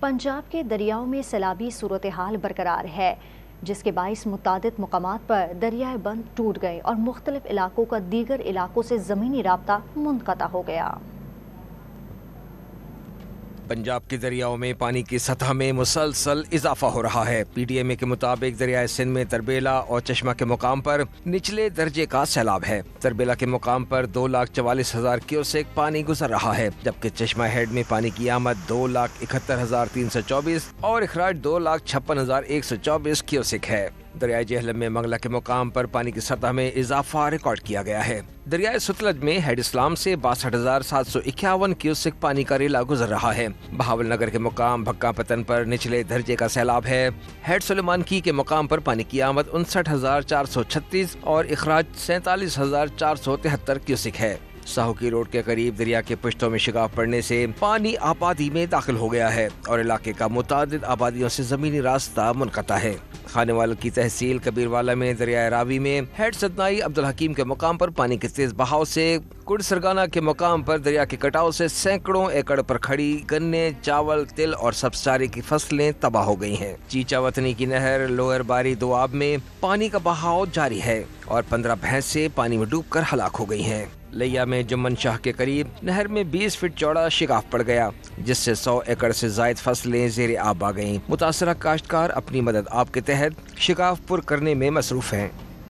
पंजाब के दरियाओं में सैलाबी सूरत हाल बरकरार है, जिसके बाइस मुतादिद मुकामात पर दरियाए बंद टूट गए और मुख्तलिफ इलाकों का दीगर इलाकों से ज़मीनी राब्ता मुनक़ता हो गया। पंजाब के दरियाओं में पानी की सतह में मुसलसल इजाफा हो रहा है। PTM के मुताबिक दरियाए सिंध में तरबेला और चश्मा के मुकाम पर निचले दर्जे का सैलाब है। तरबेला के मुकाम पर 2,44,000 क्यूसेक पानी गुजर रहा है, जबकि चश्मा हेड में पानी की आमद 2,71,324 और इखराज 2,56,124 क्यूसेक है। दरियाए जेहलम में मंगला के मुकाम पर पानी की सतह में इजाफा रिकॉर्ड किया गया है। दरियाए सतलज में हेड इस्लाम से 62,751 क्यूसेक पानी का रेला गुजर रहा है। बहावल नगर के मुकाम भक्का पतन पर निचले दर्जे का सैलाब है। हेड सुलेमान की के मुकाम पर पानी की आमद 59,436 और इखराज 47,473 क्यूसेक है। साहूकी रोड के करीब दरिया के पुश्तों में शिगाफ पड़ने से पानी आबादी में दाखिल हो गया है और इलाके का मुतादिद आबादियों से जमीनी रास्ता मुनक़ता है। खानेवाल की तहसील कबीरवाला में दरियाए रावी में हेड सदनाई अब्दुल हकीम के मुकाम पर पानी के तेज बहाव से कुड़ सरगाना के मुकाम पर दरिया के कटाव से सैकड़ों एकड़ पर खड़ी गन्ने, चावल, तिल और सब्ज़ारी की फसलें तबाह हो गई हैं। चीचा वतनी की नहर लोअर बारी दोआब में पानी का बहाव जारी है और 15 भैंसें पानी में डूबकर हलाक हो गई हैं। लिया में जुम्मन शाह के करीब नहर में 20 फीट चौड़ा शिगाफ पड़ गया, जिससे 100 एकड़ से जायद फसलें ज़ेरे आब आ गईं। मुतासरा काश्तकार अपनी मदद आप के तहत शिगाफ पुर करने में मसरूफ हैं।